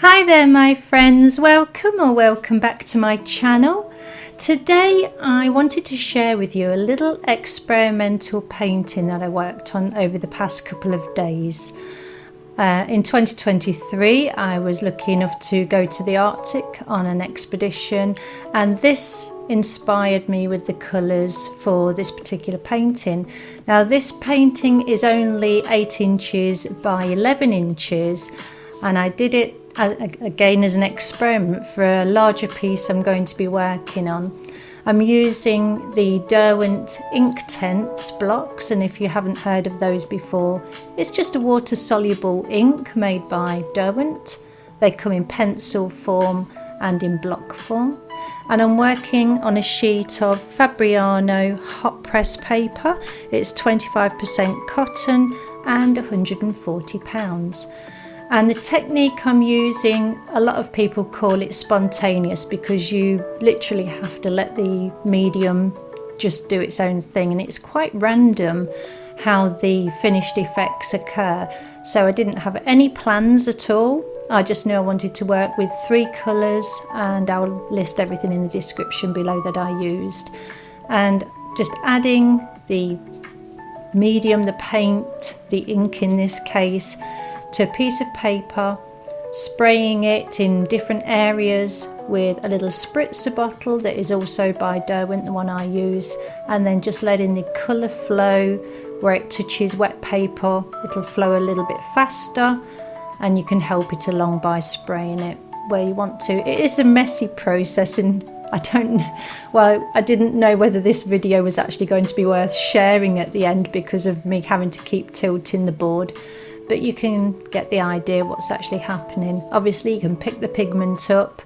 Hi there my friends, welcome back to my channel. Today I wanted to share with you a little experimental painting that I worked on over the past couple of days. In 2023 I was lucky enough to go to the Arctic on an expedition, and this inspired me with the colours for this particular painting. Now this painting is only 8 inches by 11 inches, and I did it again as an experiment for a larger piece I'm going to be working on. I'm using the Derwent Inktense blocks, and if you haven't heard of those before, it's just a water soluble ink made by Derwent. They come in pencil form and in block form, and I'm working on a sheet of Fabriano Hot Press paper. It's 25% cotton and 140 pounds. And the technique I'm using, a lot of people call it spontaneous, because you literally have to let the medium just do its own thing, and it's quite random how the finished effects occur. So I didn't have any plans at all. I just knew I wanted to work with 3 colours, and I'll list everything in the description below that I used. And just adding the medium, the paint, the ink in this case, to a piece of paper, spraying it in different areas with a little spritzer bottle that is also by Derwent, the one I use, and then just letting the colour flow. Where it touches wet paper, it'll flow a little bit faster, and you can help it along by spraying it where you want to. It is a messy process, and I didn't know whether this video was actually going to be worth sharing at the end because of me having to keep tilting the board. But you can get the idea what's actually happening. Obviously you can pick the pigment up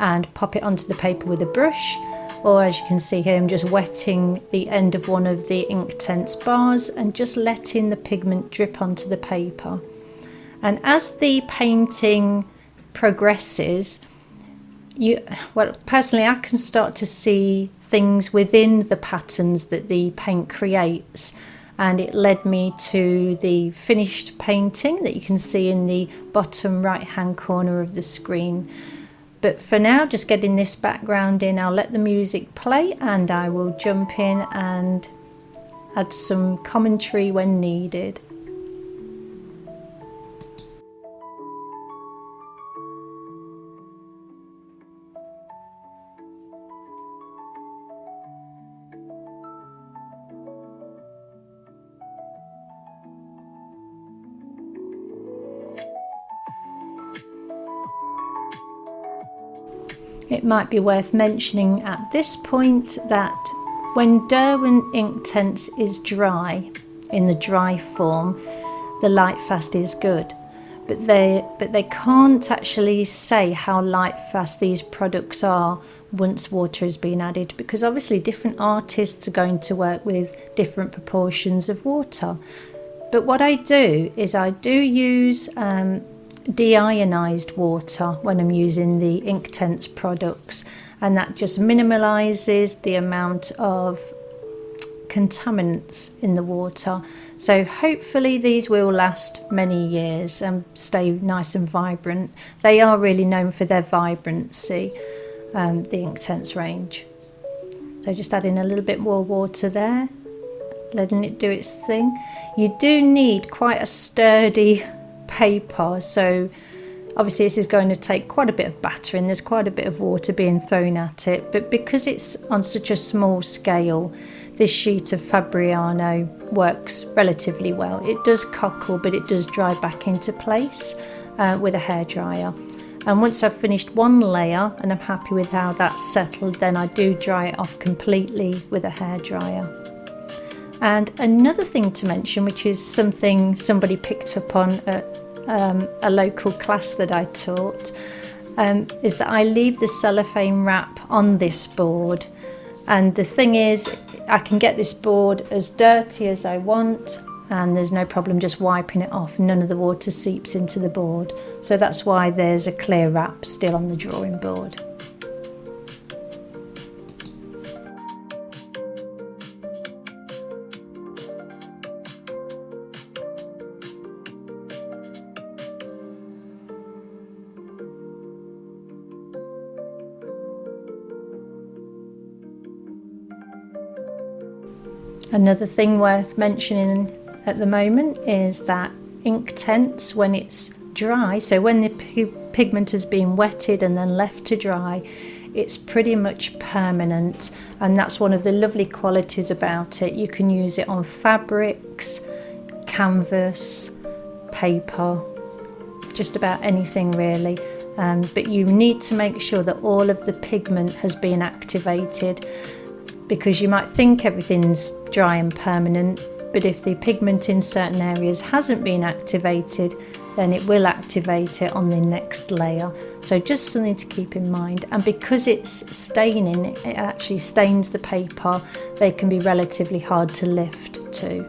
and pop it onto the paper with a brush, or as you can see here, I'm just wetting the end of one of the Inktense bars and just letting the pigment drip onto the paper. And as the painting progresses, personally I can start to see things within the patterns that the paint creates. And it led me to the finished painting that you can see in the bottom right hand corner of the screen. But for now, just getting this background in, I'll let the music play and I will jump in and add some commentary when needed. It might be worth mentioning at this point that when Derwent Inktense is dry, in the dry form, the light fast is good. But they can't actually say how light fast these products are once water has been added, because obviously different artists are going to work with different proportions of water. But what I do is I do use deionized water when I'm using the Inktense products, and that just minimalizes the amount of contaminants in the water. So hopefully these will last many years and stay nice and vibrant. They are really known for their vibrancy, the Inktense range. So just adding a little bit more water there, letting it do its thing. You do need quite a sturdy paper, so obviously this is going to take quite a bit of battering. There's quite a bit of water being thrown at it, but because it's on such a small scale, this sheet of Fabriano works relatively well. It does cockle, but it does dry back into place with a hairdryer. And once I've finished one layer and I'm happy with how that's settled, then I do dry it off completely with a hairdryer. And another thing to mention, which is something somebody picked up on at a local class that I taught, is that I leave the cellophane wrap on this board. And the thing is, I can get this board as dirty as I want, and there's no problem just wiping it off. None of the water seeps into the board. So that's why there's a clear wrap still on the drawing board. Another thing worth mentioning at the moment is that Inktense, when it's dry, so when the pigment has been wetted and then left to dry, it's pretty much permanent, and that's one of the lovely qualities about it. You can use it on fabrics, canvas, paper, just about anything really, but you need to make sure that all of the pigment has been activated, because you might think everything's dry and permanent, but if the pigment in certain areas hasn't been activated, then it will activate it on the next layer. So just something to keep in mind. And because it's staining, it actually stains the paper, they can be relatively hard to lift too.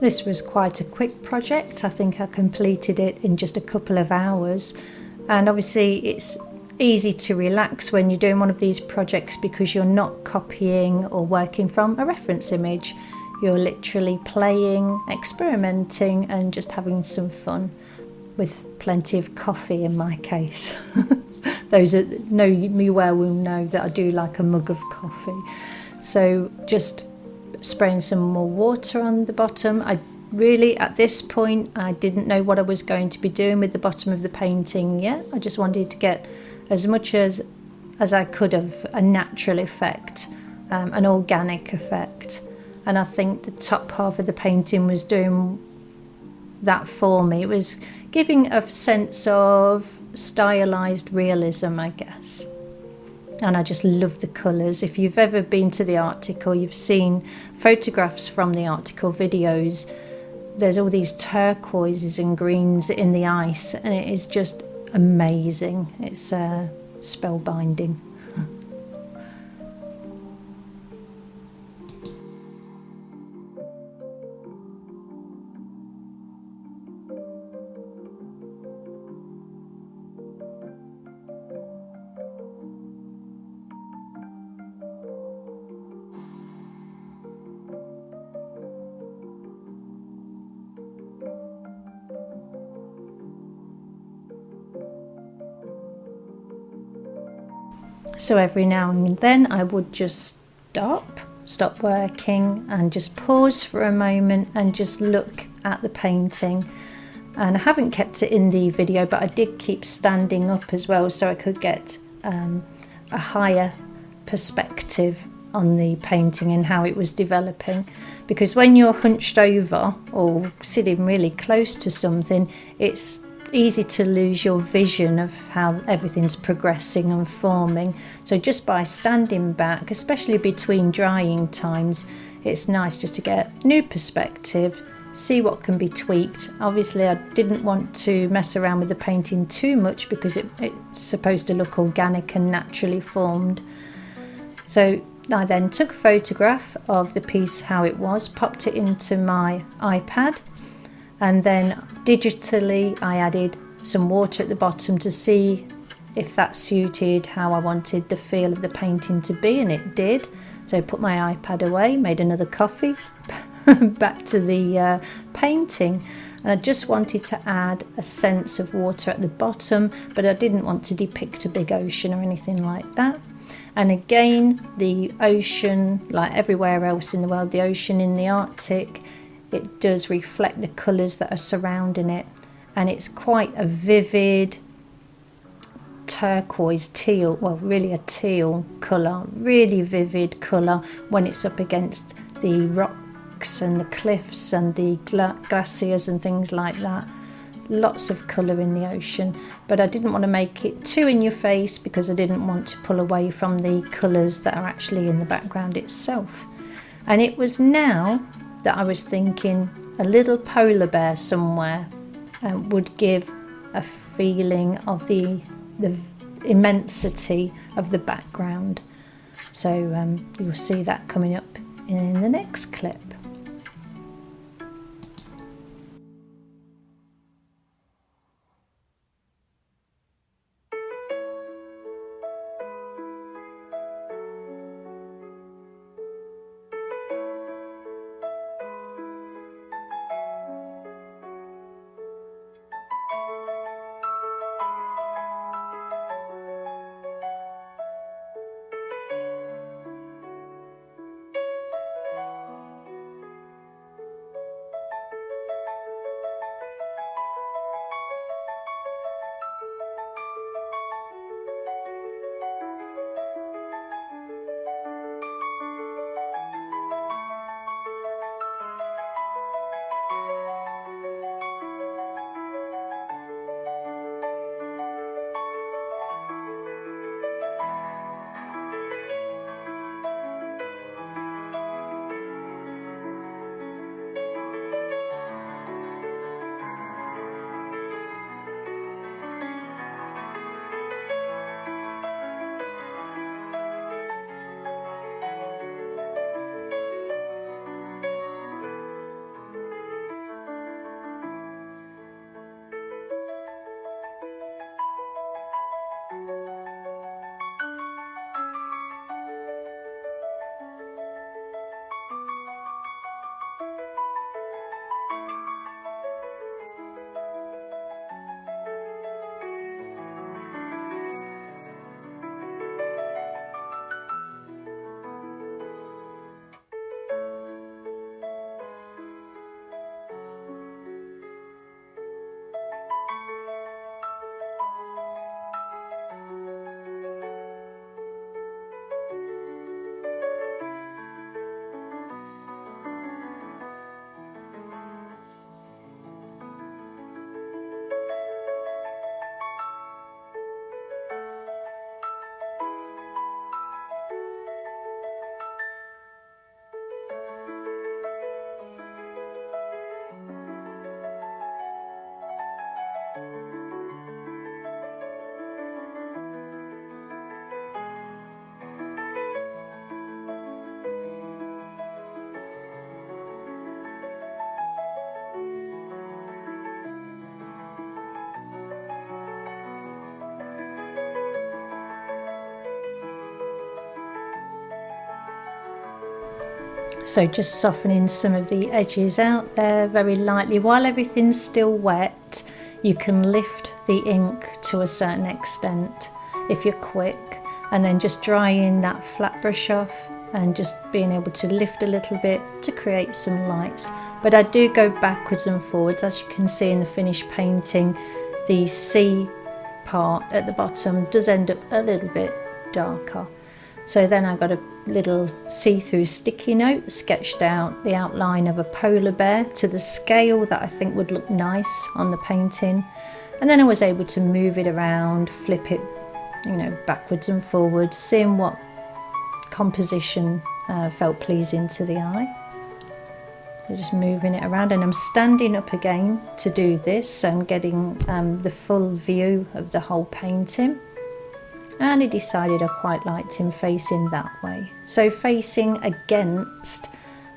This was quite a quick project. I think I completed it in just a couple of hours, and obviously it's easy to relax when you're doing one of these projects because you're not copying or working from a reference image. You're literally playing, experimenting and just having some fun, with plenty of coffee in my case. Those that know me well will know that I do like a mug of coffee. So just spraying some more water on the bottom. I really, at this point, I didn't know what I was going to be doing with the bottom of the painting yet. I just wanted to get as much as I could of a natural effect, an organic effect. And I think the top half of the painting was doing that for me. It was giving a sense of stylized realism, I guess. And I just love the colours. If you've ever been to the Arctic or you've seen photographs from the Arctic or videos, there's all these turquoises and greens in the ice, and it is just amazing. It's spellbinding. So every now and then I would just stop working and just pause for a moment and just look at the painting. And I haven't kept it in the video, but I did keep standing up as well so I could get a higher perspective on the painting and how it was developing. Because when you're hunched over or sitting really close to something, it's easy to lose your vision of how everything's progressing and forming. So just by standing back, especially between drying times, it's nice just to get new perspective, see what can be tweaked. Obviously I didn't want to mess around with the painting too much because it's supposed to look organic and naturally formed. So I then took a photograph of the piece how it was, popped it into my iPad, and then digitally I added some water at the bottom to see if that suited how I wanted the feel of the painting to be, and it did. So I put my iPad away, made another coffee, back to the painting, and I just wanted to add a sense of water at the bottom, but I didn't want to depict a big ocean or anything like that. And again, the ocean, like everywhere else in the world, the ocean in the Arctic, it does reflect the colours that are surrounding it, and it's quite a vivid turquoise teal, well really a teal colour, really vivid colour when it's up against the rocks and the cliffs and the glaciers and things like that. Lots of colour in the ocean, but I didn't want to make it too in your face because I didn't want to pull away from the colours that are actually in the background itself. And it was now that I was thinking a little polar bear somewhere would give a feeling of the immensity of the background. So you'll see that coming up in the next clip. So just softening some of the edges out there very lightly. While everything's still wet, you can lift the ink to a certain extent if you're quick, and then just drying that flat brush off and just being able to lift a little bit to create some lights. But I do go backwards and forwards. As you can see in the finished painting, the C part at the bottom does end up a little bit darker. So then I got a little see-through sticky note, sketched out the outline of a polar bear to the scale that I think would look nice on the painting. And then I was able to move it around, flip it, you know, backwards and forwards, seeing what composition felt pleasing to the eye. So just moving it around, and I'm standing up again to do this, so I'm getting the full view of the whole painting. And I decided I quite liked him facing that way, so facing against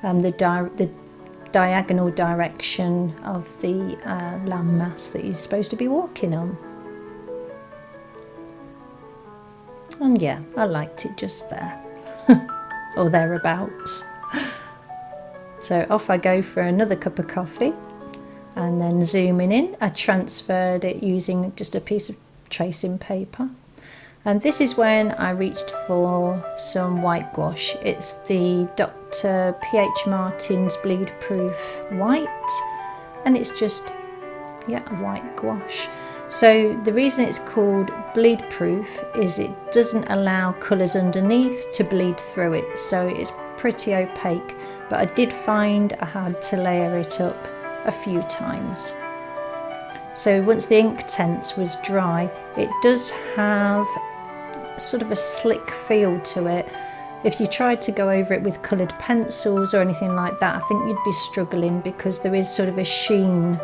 the diagonal direction of the landmass that he's supposed to be walking on. And yeah, I liked it just there. Or thereabouts. So off I go for another cup of coffee, and then zooming in, I transferred it using just a piece of tracing paper. And this is when I reached for some white gouache. It's the Dr. P.H. Martin's Bleed Proof White, and it's just, yeah, a white gouache. So the reason it's called bleed proof is it doesn't allow colours underneath to bleed through it, so it's pretty opaque, but I did find I had to layer it up a few times. So once the Inktense was dry, it does have sort of a slick feel to it. If you tried to go over it with coloured pencils or anything like that, I think you'd be struggling, because there is sort of a sheen.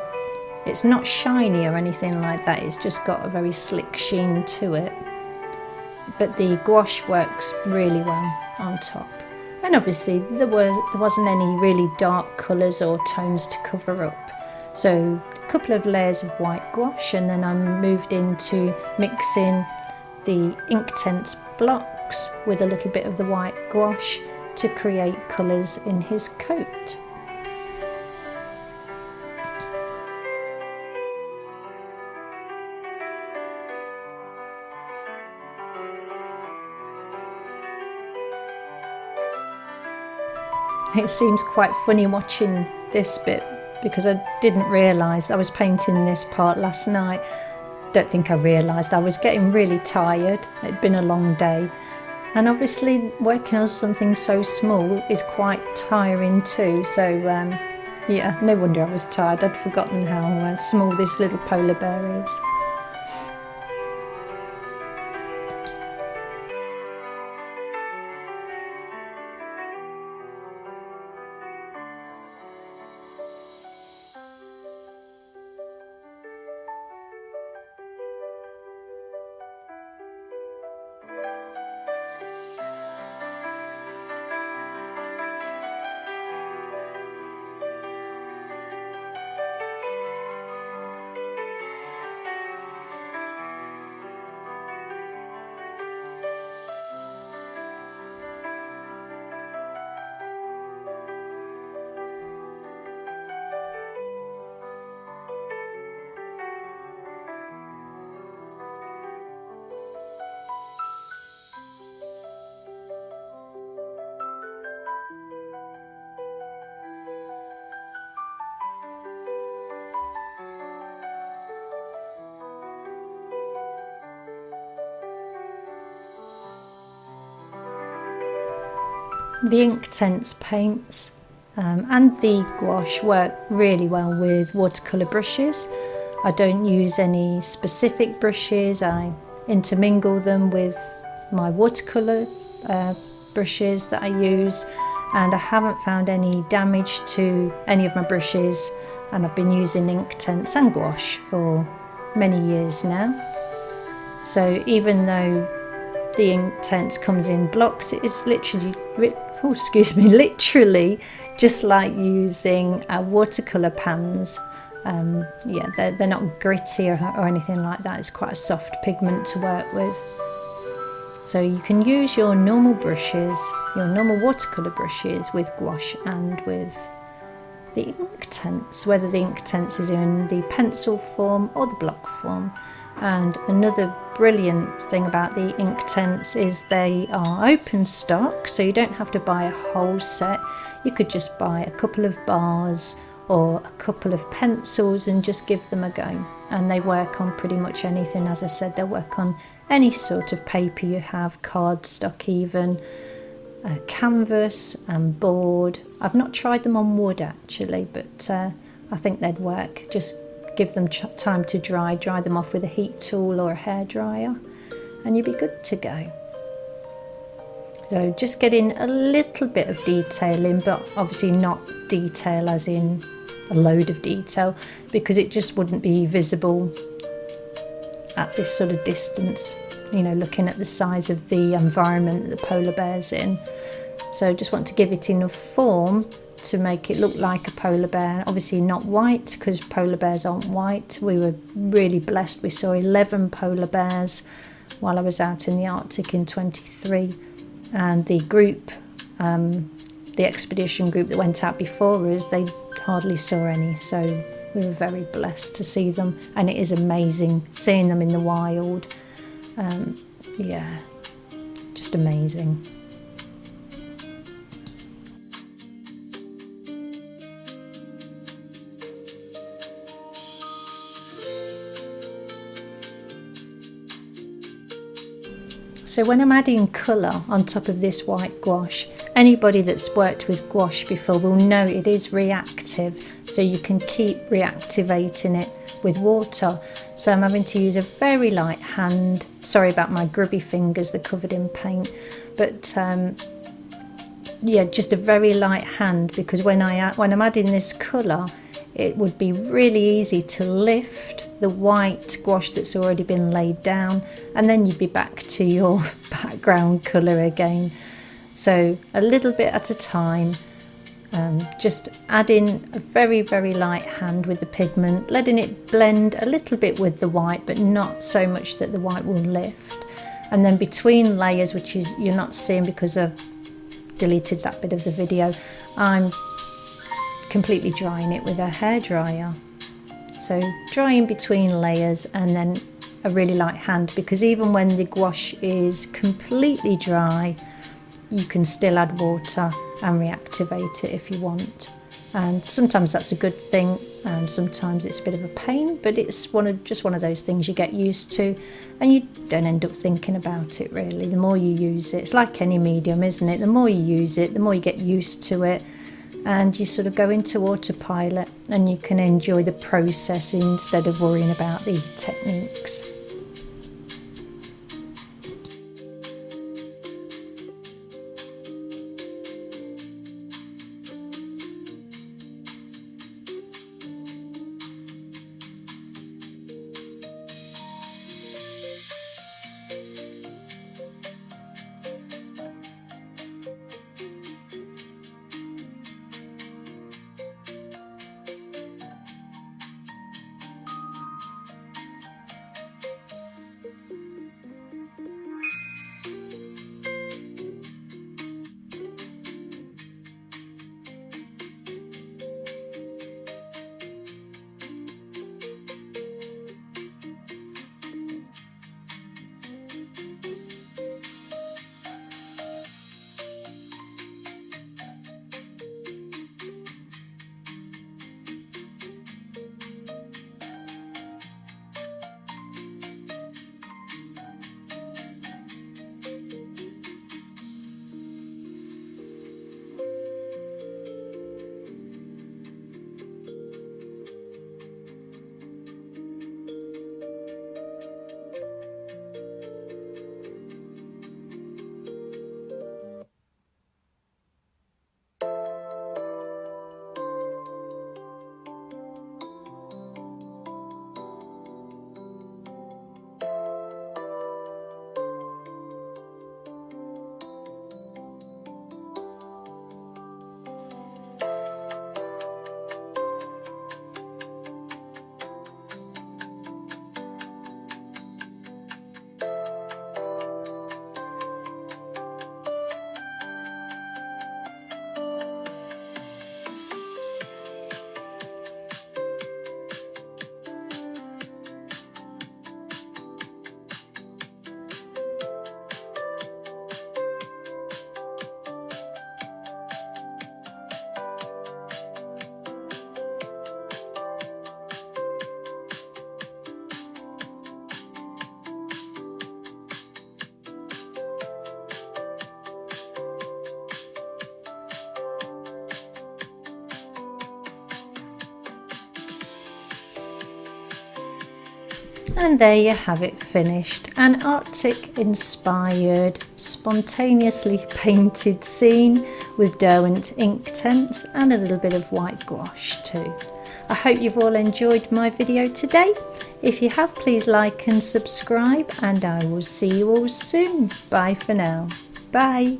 It's not shiny or anything like that, it's just got a very slick sheen to it. But the gouache works really well on top. And obviously there wasn't any really dark colours or tones to cover up. So a couple of layers of white gouache, and then I moved into mixing the Inktense blocks with a little bit of the white gouache to create colours in his coat. It seems quite funny watching this bit, because I didn't realise I was painting this part last night. Don't think I realised I was getting really tired. It'd been a long day, and obviously working on something so small is quite tiring too. So yeah, no wonder I was tired. I'd forgotten how small this little polar bear is. The Inktense paints and the gouache work really well with watercolour brushes. I don't use any specific brushes. I intermingle them with my watercolour brushes that I use, and I haven't found any damage to any of my brushes, and I've been using Inktense and gouache for many years now. So even though the Inktense comes in blocks, it's literally literally just like using watercolour pans. Yeah, they're not gritty or anything like that. It's quite a soft pigment to work with. So you can use your normal brushes, your normal watercolour brushes with gouache and with the Inktense, whether the Inktense is in the pencil form or the block form. And another brilliant thing about the Inktense is they are open stock, so you don't have to buy a whole set. You could just buy a couple of bars or a couple of pencils and just give them a go. And they work on pretty much anything. As I said, they'll work on any sort of paper you have, cardstock even, canvas and board. I've not tried them on wood actually, but I think they'd work. Just give them time to dry them off with a heat tool or a hairdryer, and you'll be good to go. So just getting a little bit of detail in, but obviously not detail as in a load of detail, because it just wouldn't be visible at this sort of distance, you know, looking at the size of the environment that the polar bear's in. So just want to give it enough form to make it look like a polar bear. Obviously not white, because polar bears aren't white. We were really blessed. We saw 11 polar bears while I was out in the Arctic in 23, and the group, the expedition group that went out before us, they hardly saw any, so we were very blessed to see them, and it is amazing seeing them in the wild. Yeah, just amazing. So when I'm adding colour on top of this white gouache, anybody that's worked with gouache before will know it is reactive, so you can keep reactivating it with water. So I'm having to use a very light hand. Sorry about my grubby fingers, they're covered in paint, but yeah, just a very light hand, because when I'm adding this colour, it would be really easy to lift the white gouache that's already been laid down, and then you'd be back to your background colour again. So a little bit at a time, just adding a very, very light hand with the pigment, letting it blend a little bit with the white, but not so much that the white will lift. And then between layers, which is you're not seeing because I've deleted that bit of the video, I'm completely drying it with a hairdryer. So drying between layers, and then a really light hand, because even when the gouache is completely dry, you can still add water and reactivate it if you want. And sometimes that's a good thing, and sometimes it's a bit of a pain, but it's just one of those things you get used to, and you don't end up thinking about it really. The more you use it, it's like any medium, isn't it? The more you use it, the more you get used to it, and you sort of go into autopilot, and you can enjoy the process instead of worrying about the techniques. And there you have it finished, an Arctic inspired, spontaneously painted scene with Derwent Inktense and a little bit of white gouache too. I hope you've all enjoyed my video today. If you have, please like and subscribe, and I will see you all soon. Bye for now. Bye.